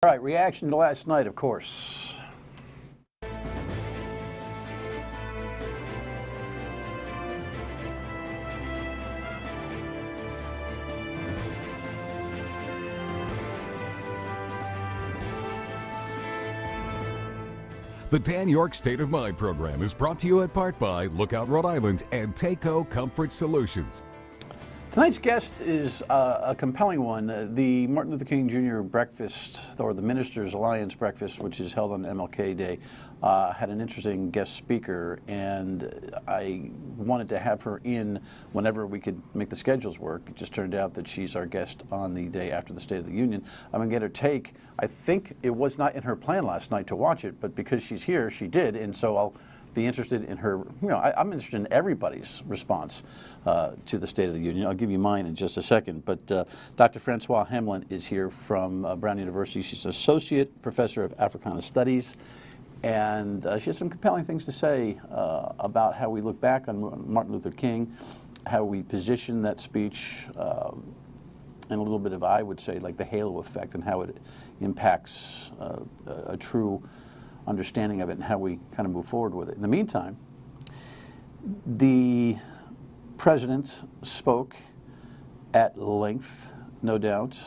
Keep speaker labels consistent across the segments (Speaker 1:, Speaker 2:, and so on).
Speaker 1: All right, reaction to last night, of course.
Speaker 2: The Dan York State of Mind program is brought to you in part by Lookout Rhode Island and Taco Comfort Solutions.
Speaker 1: Tonight's guest is a compelling one. The Martin Luther King Jr. breakfast, or the Ministers Alliance breakfast, which is held on MLK Day, had an interesting guest speaker, and I wanted to have her in whenever we could make the schedules work. It just turned out that she's our guest on the day after the State of the Union. I'm going to get her take. I think it was not in her plan last night to watch it, but because she's here, she did, and so I'll be interested in her, I'm interested in everybody's response to the State of the Union. I'll give you mine in just a second, but Dr. Françoise Hamlin is here from Brown University. She's an Associate Professor of Africana Studies, and she has some compelling things to say about how we look back on Martin Luther King, how we position that speech, and a little bit of, I would say, like the halo effect and how it impacts a true understanding of it and how we kind of move forward with it. In the meantime, the president spoke at length, no doubt.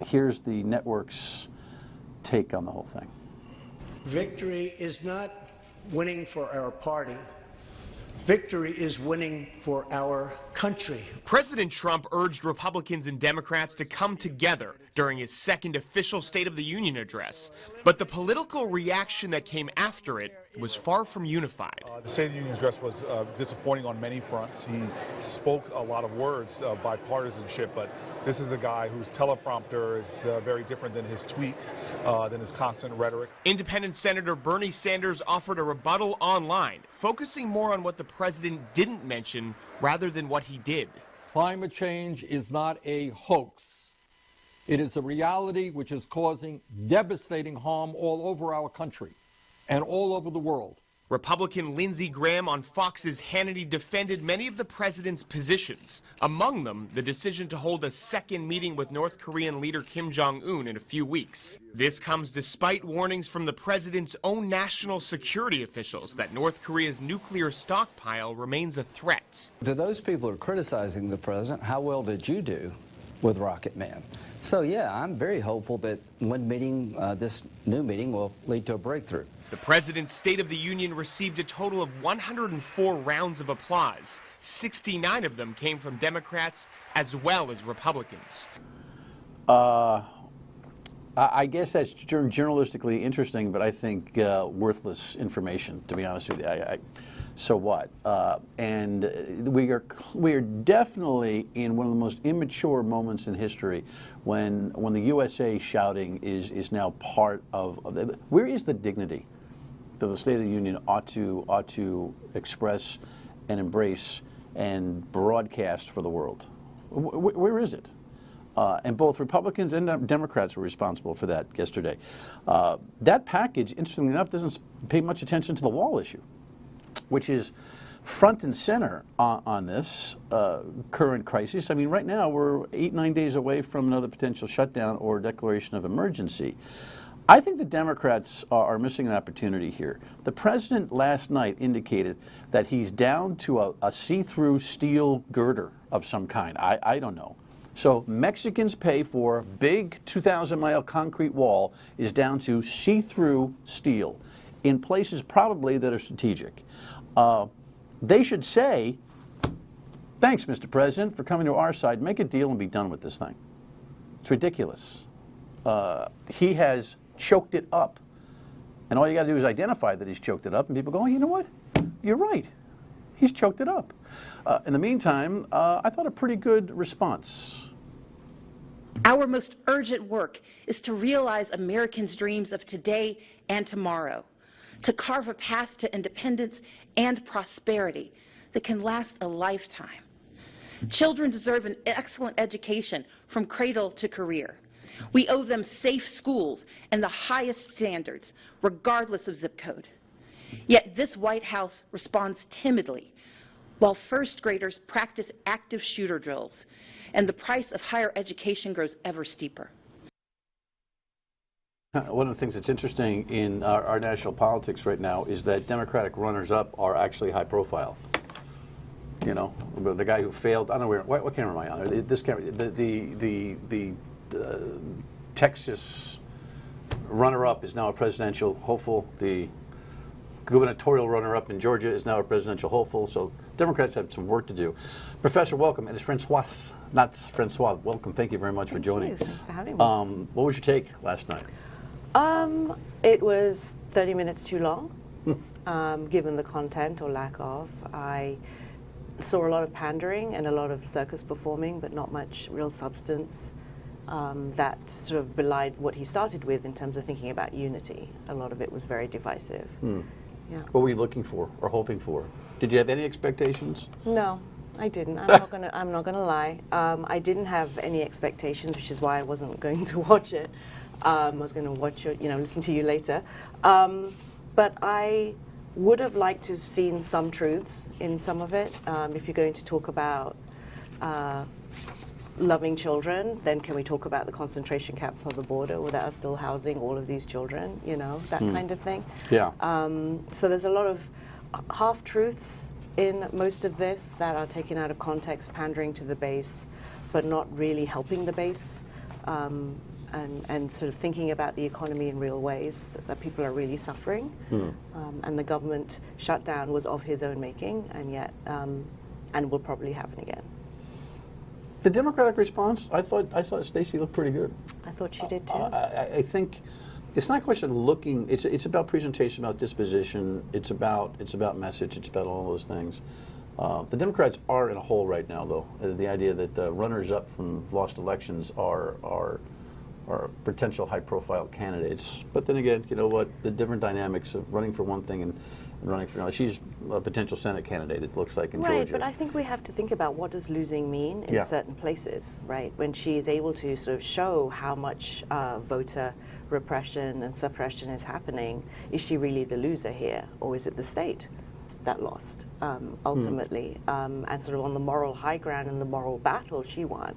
Speaker 1: Here's the network's take on the whole thing.
Speaker 3: Victory is not winning for our party. Victory is winning for our country.
Speaker 4: President Trump urged Republicans and Democrats to come together during his second official State of the Union address. But the political reaction that came after it was far from unified.
Speaker 5: The State of the Union address was disappointing on many fronts. He spoke a lot of words of bipartisanship, but this is a guy whose teleprompter is very different than his tweets, than his constant rhetoric.
Speaker 4: Independent Senator Bernie Sanders offered a rebuttal online, focusing more on what the president didn't mention rather than what he did.
Speaker 6: Climate change is not a hoax. It is a reality which is causing devastating harm all over our country and all over the world.
Speaker 4: Republican Lindsey Graham on Fox's Hannity defended many of the president's positions, among them the decision to hold a second meeting with North Korean leader Kim Jong-un in a few weeks. This comes despite warnings from the president's own national security officials that North Korea's nuclear stockpile remains a threat.
Speaker 7: To those people who are criticizing the president, how well did you do with Rocket Man? So yeah, I'm very hopeful that one meeting, this new meeting, will lead to a breakthrough.
Speaker 4: The president's State of the Union received a total of 104 rounds of applause. 69 of them came from Democrats as well as Republicans.
Speaker 1: I guess that's journalistically interesting, but I think worthless information, to be honest with you. So what? And we are definitely in one of the most immature moments in history when the USA shouting is now part of where is the dignity that the State of the Union ought to express and embrace and broadcast for the world? Where is it? And both Republicans and Democrats were responsible for that yesterday. That package, interestingly enough, doesn't pay much attention to the wall issue, which is front and center on this current crisis. I mean, right now we're 8-9 days away from another potential shutdown or declaration of emergency. I think the Democrats are missing an opportunity here. The president last night indicated that he's down to a see-through steel girder of some kind. I don't know. So Mexicans pay for big 2,000-mile concrete wall is down to see-through steel in places probably that are strategic. They should say, thanks, Mr. President, for coming to our side. Make a deal and be done with this thing. It's ridiculous. He has choked it up. And all you got to do is identify that he's choked it up, and people go, oh, you know what? You're right. He's choked it up. In the meantime, I thought a pretty good response.
Speaker 8: Our most urgent work is to realize Americans' dreams of today and tomorrow, to carve a path to independence and prosperity that can last a lifetime. Children deserve an excellent education from cradle to career. We owe them safe schools and the highest standards, regardless of zip code. Yet this White House responds timidly, while first graders practice active shooter drills, and the price of higher education grows ever steeper.
Speaker 1: One of the things that's interesting in our national politics right now is that Democratic runners-up are actually high profile. You know, the guy who failed, I don't know what camera am I on? This camera, the Texas runner-up is now a presidential hopeful. The gubernatorial runner-up in Georgia is now a presidential hopeful. So Democrats have some work to do. Professor, welcome. And it's Françoise, not Francois. Welcome. Thank you very much for joining.
Speaker 9: Thanks for having me.
Speaker 1: What was your take last night?
Speaker 9: It was 30 minutes too long, given the content or lack of. I saw a lot of pandering and a lot of circus performing, but not much real substance that sort of belied what he started with in terms of thinking about unity. A lot of it was very divisive. Yeah.
Speaker 1: What were you looking for or hoping for? Did you have any expectations?
Speaker 9: No, I didn't. I'm not gonna lie. I didn't have any expectations, which is why I wasn't going to watch it. I was going to watch it, listen to you later. But I would have liked to have seen some truths in some of it. If you're going to talk about loving children, then can we talk about the concentration camps on the border that are still housing all of these children, that kind of thing.
Speaker 1: Yeah.
Speaker 9: So there's a lot of half-truths in most of this that are taken out of context, pandering to the base, but not really helping the base. And sort of thinking about the economy in real ways, that people are really suffering. And the government shutdown was of his own making, and yet, and will probably happen again.
Speaker 1: The Democratic response, I thought Stacey looked pretty good.
Speaker 9: I thought she did too.
Speaker 1: I think it's not a question of looking. It's about presentation, about disposition. It's about message. It's about all those things. The Democrats are in a hole right now, though. The idea that the runners-up from lost elections are potential high-profile candidates. But then again, you know what? The different dynamics of running for one thing and running for another. She's a potential Senate candidate, it looks like, in Georgia.
Speaker 9: Right, but I think we have to think about what does losing mean in certain places, right? When she is able to sort of show how much voter repression and suppression is happening, is she really the loser here, or is it the state that lost, ultimately? And sort of on the moral high ground and the moral battle, she won.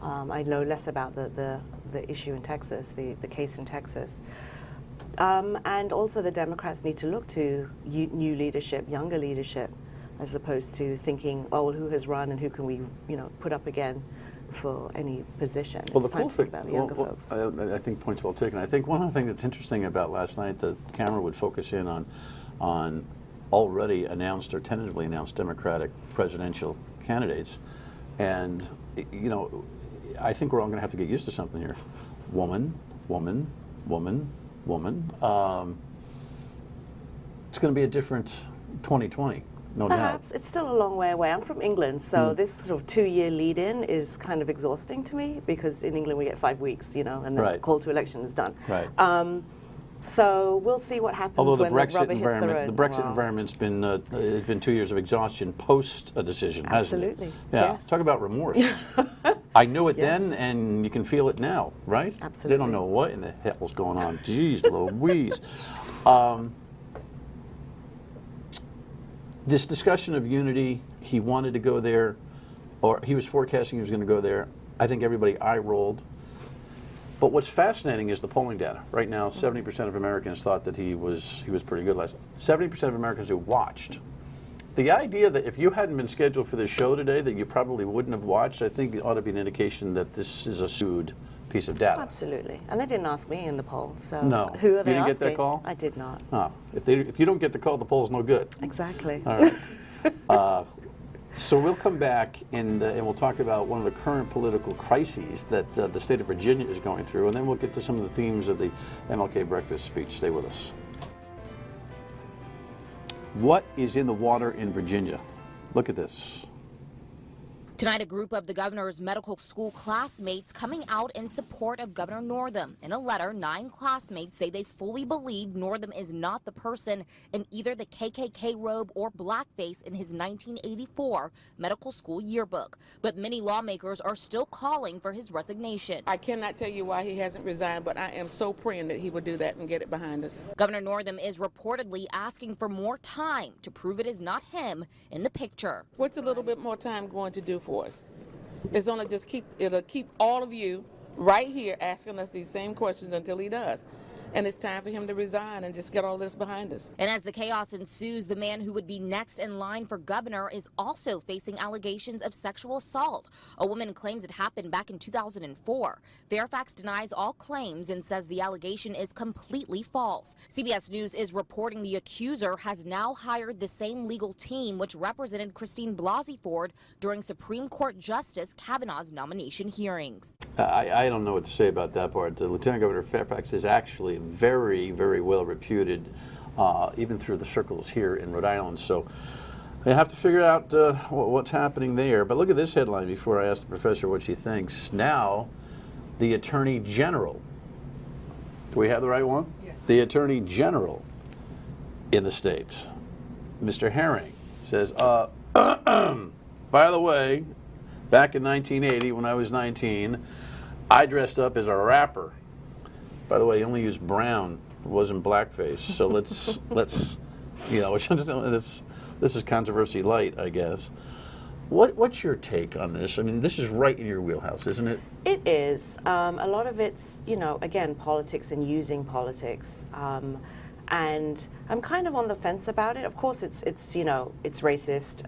Speaker 9: I know less about the issue in Texas, the case in Texas. And also the Democrats need to look to new leadership, younger leadership, as opposed to thinking, oh, well, who has run and who can we, put up again for any position.
Speaker 1: Well,
Speaker 9: it's time to think about the younger folks.
Speaker 1: I think point's well taken. I think one of the things that's interesting about last night, the camera would focus in on already announced or tentatively announced Democratic presidential candidates. And, I think we're all going to have to get used to something here. Woman, woman, woman, woman. It's going to be a different 2020, no doubt.
Speaker 9: Perhaps. It's still a long way away. I'm from England, so this sort of 2-year lead-in is kind of exhausting to me, because in England we get 5 weeks, and the call to election is done.
Speaker 1: Right.
Speaker 9: So we'll see what happens when the rubber hits the road.
Speaker 1: The Brexit environment's been it's been 2 years of exhaustion post a decision, hasn't it?
Speaker 9: Absolutely.
Speaker 1: Yeah.
Speaker 9: Yes.
Speaker 1: Talk about remorse. I knew it then, and you can feel it now, right?
Speaker 9: Absolutely.
Speaker 1: They don't know what in the hell's going on. Jeez Louise. This discussion of unity, he wanted to go there, or he was forecasting he was going to go there. I think everybody eye-rolled. But what's fascinating is the polling data. Right now, 70% of Americans thought that he was pretty good last. 70% of Americans who watched. The idea that if you hadn't been scheduled for this show today, that you probably wouldn't have watched, I think it ought to be an indication that this is a skewed piece of data.
Speaker 9: Absolutely. And they didn't ask me in the poll, so
Speaker 1: no.
Speaker 9: Who are they
Speaker 1: You didn't
Speaker 9: asking?
Speaker 1: get that call?
Speaker 9: I did not.
Speaker 1: Oh, if you don't get the call, the poll's no good.
Speaker 9: Exactly.
Speaker 1: All right. So we'll come back and we'll talk about one of the current political crises that the state of Virginia is going through, and then we'll get to some of the themes of the MLK breakfast speech. Stay with us. What is in the water in Virginia? Look at this.
Speaker 10: Tonight, a group of the governor's medical school classmates coming out in support of Governor Northam. In a letter, 9 classmates say they fully believe Northam is not the person in either the KKK robe or blackface in his 1984 medical school yearbook. But many lawmakers are still calling for his resignation.
Speaker 11: I cannot tell you why he hasn't resigned, but I am so praying that he will do that and get it behind us.
Speaker 10: Governor Northam is reportedly asking for more time to prove it is not him in the picture.
Speaker 11: What's a little bit more time going to do for us? It's only it'll keep all of you right here asking us these same questions until he does. And it's time for him to resign and just get all this behind us.
Speaker 10: And as the chaos ensues, the man who would be next in line for governor is also facing allegations of sexual assault. A woman claims it happened back in 2004. Fairfax denies all claims and says the allegation is completely false. CBS News is reporting the accuser has now hired the same legal team which represented Christine Blasey Ford during Supreme Court Justice Kavanaugh's nomination hearings.
Speaker 1: I don't know what to say about that part. Lieutenant Governor Fairfax is actually very, very well reputed, even through the circles here in Rhode Island. So they have to figure out what's happening there. But look at this headline before I ask the professor what she thinks. Now, the Attorney General. Do we have the right one? Yes. The Attorney General in the States, Mr. Herring, says, by the way, back in 1980 when I was 19, I dressed up as a rapper. By the way, he only used brown. It wasn't blackface. So let's you know, this is controversy light, I guess. What's your take on this? I mean, this is right in your wheelhouse, isn't it?
Speaker 9: It is. A lot of it's, you know, again, politics and using politics. And I'm kind of on the fence about it. Of course, it's you know, it's racist.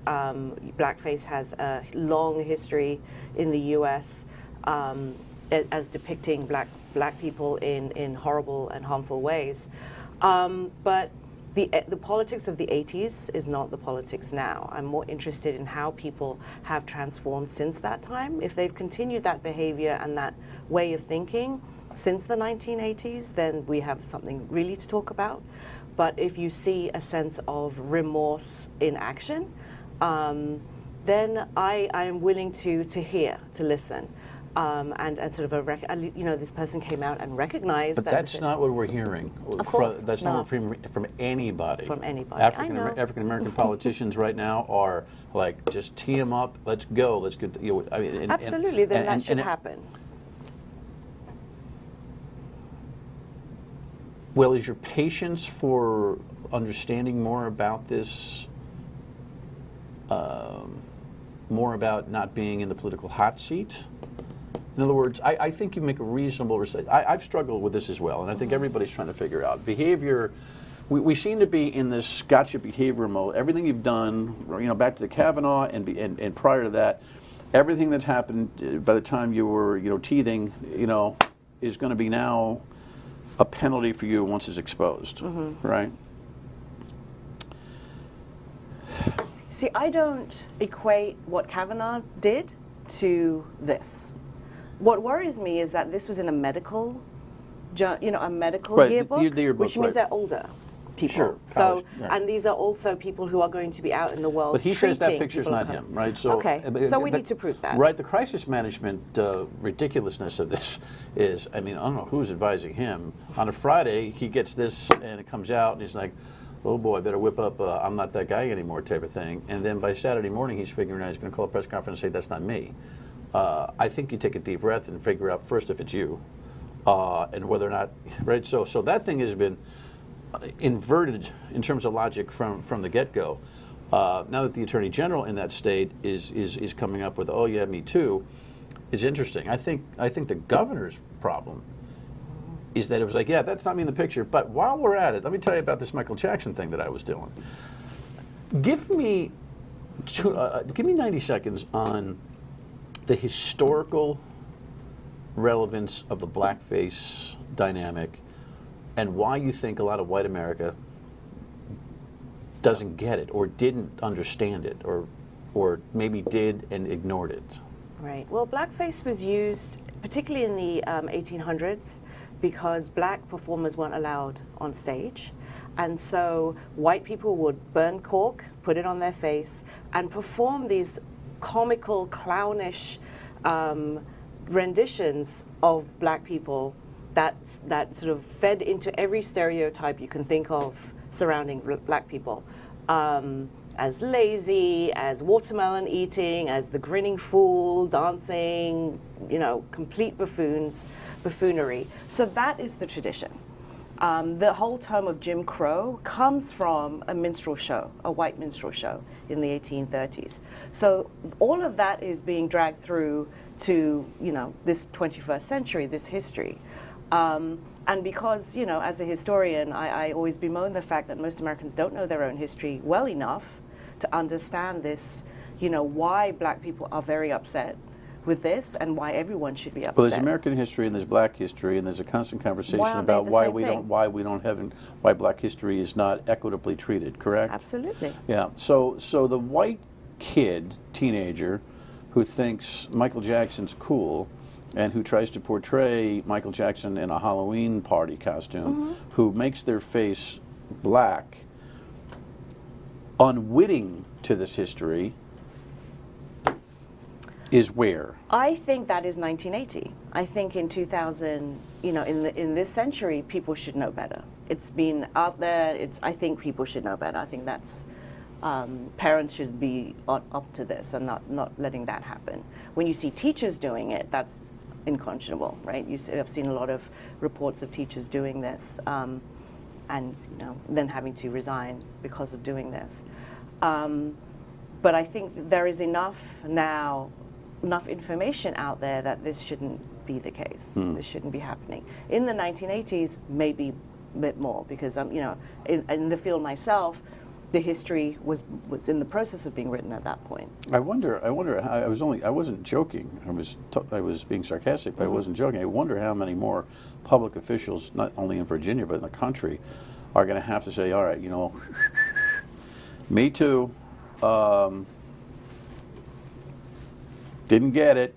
Speaker 9: Blackface has a long history in the U.S. As depicting black people in horrible and harmful ways. But the politics of the 80s is not the politics now. I'm more interested in how people have transformed since that time. If they've continued that behavior and that way of thinking since the 1980s, then we have something really to talk about. But if you see a sense of remorse in action, then I am willing to hear, to listen. And sort of you know, this person came out and recognized
Speaker 1: but
Speaker 9: that.
Speaker 1: That's not what we're hearing.
Speaker 9: Of course,
Speaker 1: that's not what we're from anybody.
Speaker 9: From anybody.
Speaker 1: African American politicians right now are like, just tee them up. Let's go. Let's get. You know, I mean,
Speaker 9: absolutely. Then that should happen.
Speaker 1: Well, is your patience for understanding more about this, more about not being in the political hot seat? In other words, I think you make a reasonable mistake. I've struggled with this as well, and I think everybody's trying to figure out behavior. We seem to be in this gotcha behavior mode. Everything you've done, you know, back to the Kavanaugh and prior to that, everything that's happened by the time you were, you know, teething, you know, is going to be now a penalty for you once it's exposed, right?
Speaker 9: See, I don't equate what Kavanaugh did to this. What worries me is that this was in a medical, you know, a medical yearbook, which means they're older people.
Speaker 1: Sure.
Speaker 9: So, and these are also people who are going to be out in the world.
Speaker 1: But he says that picture's not him, right? So,
Speaker 9: okay. So we need to prove that.
Speaker 1: Right. The crisis management ridiculousness of this is, I mean, I don't know who's advising him. On a Friday, he gets this, and it comes out, and he's like, oh boy, I better whip up I'm not that guy anymore type of thing. And then by Saturday morning, he's figuring out he's going to call a press conference and say, that's not me. I think you take a deep breath and figure out first if it's you, and whether or not, right? So that thing has been inverted in terms of logic from the get-go. Now that the Attorney General in that state is coming up with, oh yeah, me too, is interesting. I think the governor's problem is that it was like, yeah, that's not me in the picture. But while we're at it, let me tell you about this Michael Jackson thing that I was doing. Give me 90 seconds on the historical relevance of the blackface dynamic and why you think a lot of white America doesn't get it or didn't understand it or maybe did and ignored it.
Speaker 9: Right. Well, blackface was used particularly in the 1800s because black performers weren't allowed on stage. And so white people would burn cork, put it on their face, and perform these comical, clownish renditions of black people that sort of fed into every stereotype you can think of surrounding black people. As lazy, as watermelon eating, as the grinning fool, dancing, you know, complete buffoonery. So that is the tradition. The whole term of Jim Crow comes from a minstrel show, a white minstrel show in the 1830s. So all of that is being dragged through to, you know, this 21st century, this history. And because, you know, as a historian, I always bemoan the fact that most Americans don't know their own history well enough to understand this, you know, why black people are very upset with this and why everyone should be upset.
Speaker 1: Well, there's American history and there's black history, and there's a constant conversation about why black history is not equitably treated, correct?
Speaker 9: Absolutely.
Speaker 1: Yeah. So the white kid, teenager, who thinks Michael Jackson's cool and who tries to portray Michael Jackson in a Halloween party costume, who makes their face black, unwitting to this history, is where?
Speaker 9: I think that is 1980. I think in 2000, you know, in this century, people should know better. It's been out there. I think people should know better. I think that's parents should be up to this and not letting that happen. When you see teachers doing it, that's unconscionable, right? I've seen a lot of reports of teachers doing this, and you know, then having to resign because of doing this. But I think there is enough information out there that this shouldn't be the case. This shouldn't be happening. In the 1980s, maybe a bit more, because you know, in the field myself, the history was in the process of being written at that point.
Speaker 1: I wonder how, I wasn't joking. I was being sarcastic, but I wasn't joking. I wonder how many more public officials, not only in Virginia but in the country, are going to have to say, all right, you know, me too. Didn't get it.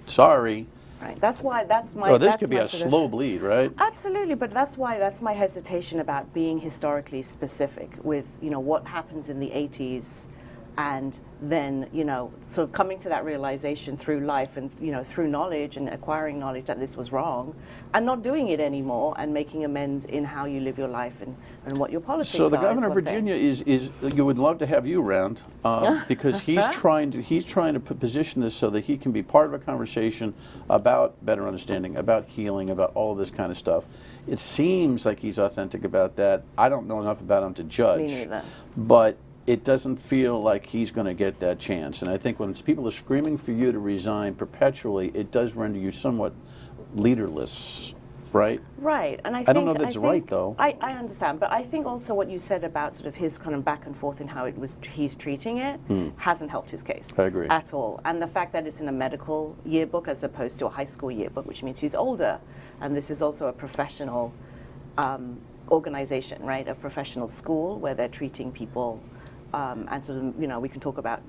Speaker 1: Sorry.
Speaker 9: Right. That's my.
Speaker 1: Oh, this could be a slow bleed, right?
Speaker 9: Absolutely, but that's my hesitation about being historically specific with, you know, what happens in the 80s, and then, you know, sort of coming to that realization through life and, you know, through knowledge and acquiring knowledge that this was wrong, and not doing it anymore and making amends in how you live your life and what your politics are.
Speaker 1: So the governor of Virginia is you would love to have you around because he's trying to position this so that he can be part of a conversation about better understanding, about healing, about all of this kind of stuff. It seems like he's authentic about that. I don't know enough about him to judge.
Speaker 9: Me neither.
Speaker 1: But it doesn't feel like he's going to get that chance. And I think when people are screaming for you to resign perpetually, it does render you somewhat leaderless, right?
Speaker 9: Right. And I
Speaker 1: don't know if that's right, though.
Speaker 9: I understand. But I think also what you said about sort of his kind of back and forth in how he's treating it hasn't helped his case.
Speaker 1: I agree.
Speaker 9: At all. And the fact that it's in a medical yearbook as opposed to a high school yearbook, which means he's older. And this is also a professional organization, right? A professional school where they're treating people. And sort of, you know, we can talk about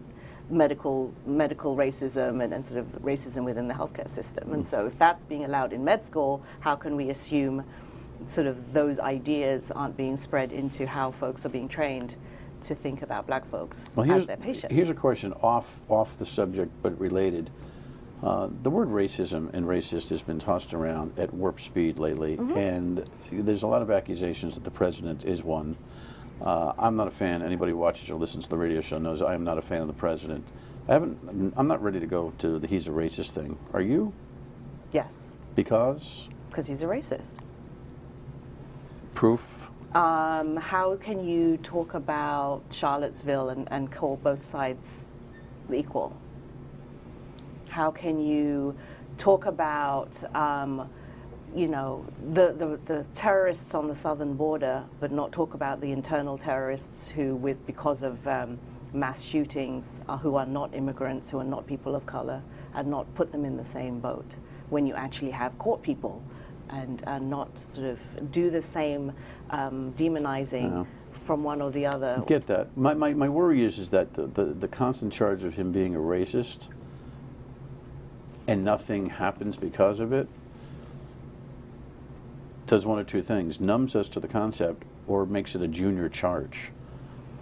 Speaker 9: medical racism and sort of racism within the healthcare system. And so if that's being allowed in med school, how can we assume sort of those ideas aren't being spread into how folks are being trained to think about black folks as their patients?
Speaker 1: Here's a question off the subject but related. The word racism and racist has been tossed around at warp speed lately, and there's a lot of accusations that the president is one. I'm not a fan. Anybody who watches or listens to the radio show knows I am not a fan of the president. I'm not ready to go to the he's a racist thing. Are you?
Speaker 9: Yes.
Speaker 1: Because?
Speaker 9: Because he's a racist.
Speaker 1: Proof?
Speaker 9: How can you talk about Charlottesville and call both sides equal? How can you talk about you know, the terrorists on the southern border, but not talk about the internal terrorists who, because of mass shootings, who are not immigrants, who are not people of color, and not put them in the same boat when you actually have caught people and not sort of do the same demonizing from one or the other.
Speaker 1: I get that. My worry is that the constant charge of him being a racist and nothing happens because of it does one of two things: numbs us to the concept, or makes it a junior charge.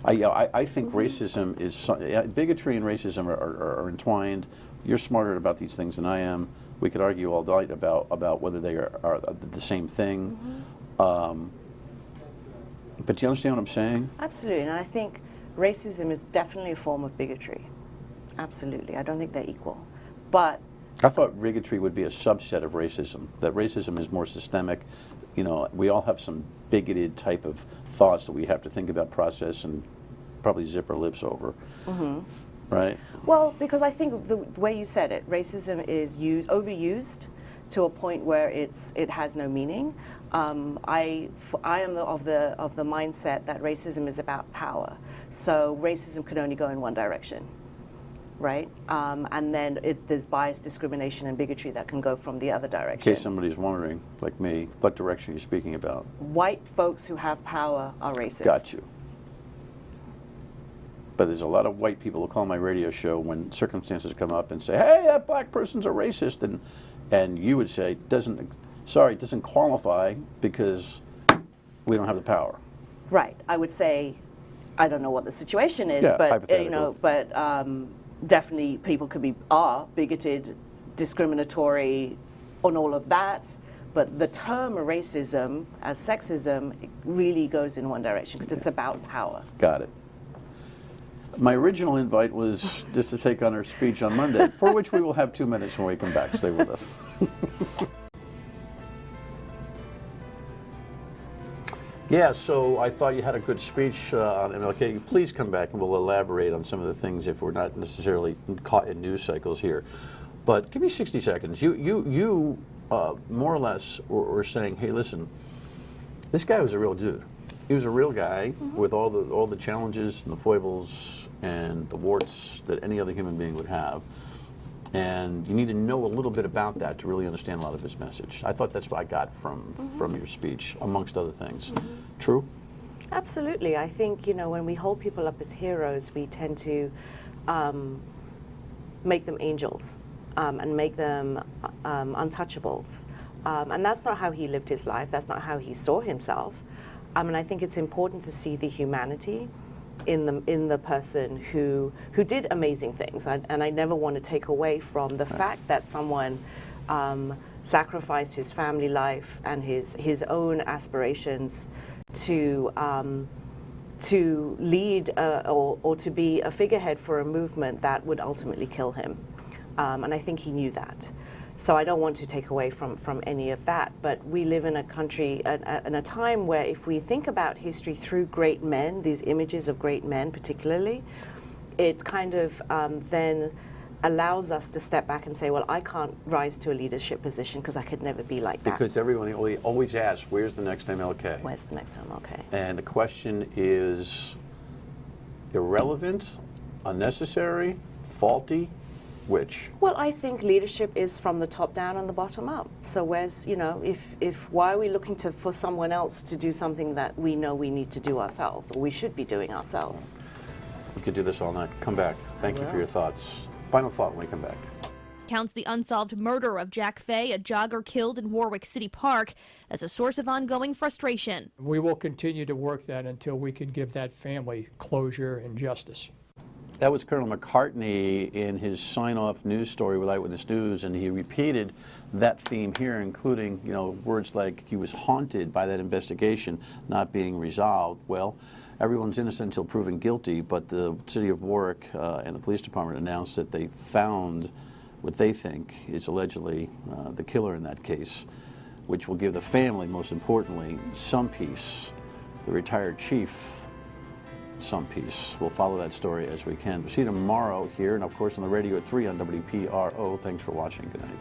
Speaker 1: I think racism is bigotry and racism are entwined. You're smarter about these things than I am. We could argue all night about whether they are the same thing. But do you understand what I'm saying?
Speaker 9: Absolutely, and I think racism is definitely a form of bigotry. Absolutely, I don't think they're equal, but
Speaker 1: I thought bigotry would be a subset of racism, that racism is more systemic, you know, we all have some bigoted type of thoughts that we have to think about, process, and probably zip our lips over. Right?
Speaker 9: Well, because I think the way you said it, racism is overused to a point where it has no meaning. I am of the mindset that racism is about power. So racism can only go in one direction, right? And then there's bias, discrimination, and bigotry that can go from the other direction.
Speaker 1: In case somebody's wondering, like me, what direction are you speaking about?
Speaker 9: White folks who have power are racist.
Speaker 1: Got you. But there's a lot of white people who call my radio show when circumstances come up and say, hey, that black person's a racist. And you would say, it doesn't qualify because we don't have the power.
Speaker 9: Right. I would say, I don't know what the situation is,
Speaker 1: Yeah,
Speaker 9: but you know, but definitely people are bigoted, discriminatory, on all of that. But the term racism as sexism really goes in one direction because it's about power.
Speaker 1: Got it. My original invite was just to take on her speech on Monday, for which we will have 2 minutes when we come back. Stay with us. Yeah, so I thought you had a good speech on MLK. Please come back and we'll elaborate on some of the things if we're not necessarily caught in news cycles here. But give me 60 seconds. You more or less were saying, hey, listen, this guy was a real dude. He was a real guy with all the challenges and the foibles and the warts that any other human being would have. And you need to know a little bit about that to really understand a lot of his message. I thought that's what I got from your speech, amongst other things. True?
Speaker 9: Absolutely. I think, you know, when we hold people up as heroes, we tend to make them angels and make them untouchables. And that's not how he lived his life. That's not how he saw himself. And I think it's important to see the humanity in the person who did amazing things. And I never want to take away from the fact that someone sacrificed his family life and his own aspirations to lead or to be a figurehead for a movement that would ultimately kill him. And I think he knew that. So I don't want to take away from any of that, but we live in a country, in a time where if we think about history through great men, these images of great men particularly, it kind of then allows us to step back and say, well, I can't rise to a leadership position because I could never be like that.
Speaker 1: Because everyone always asks, where's the next MLK?
Speaker 9: Where's the next MLK?
Speaker 1: And the question is irrelevant, unnecessary, faulty, which?
Speaker 9: Well, I think leadership is from the top down and the bottom up. So where's, you know, if why are we looking for someone else to do something that we know we need to do ourselves, or we should be doing ourselves?
Speaker 1: We could do this all night. Come back. Thank you for your thoughts. Final thought when we come back.
Speaker 12: Counts the unsolved murder of Jack Fay, a jogger killed in Warwick City Park, as a source of ongoing frustration.
Speaker 13: We will continue to work that until we can give that family closure and justice.
Speaker 1: That was Colonel McCartney in his sign-off news story with Eyewitness News, and he repeated that theme here, including, you know, words like he was haunted by that investigation not being resolved. Well, everyone's innocent until proven guilty, but the city of Warwick and the police department announced that they found what they think is allegedly the killer in that case, which will give the family, most importantly, some peace. The retired chief, some peace. We'll follow that story as we can. We'll see you tomorrow here, and of course on the radio at 3 on WPRO. Thanks for watching. Good night.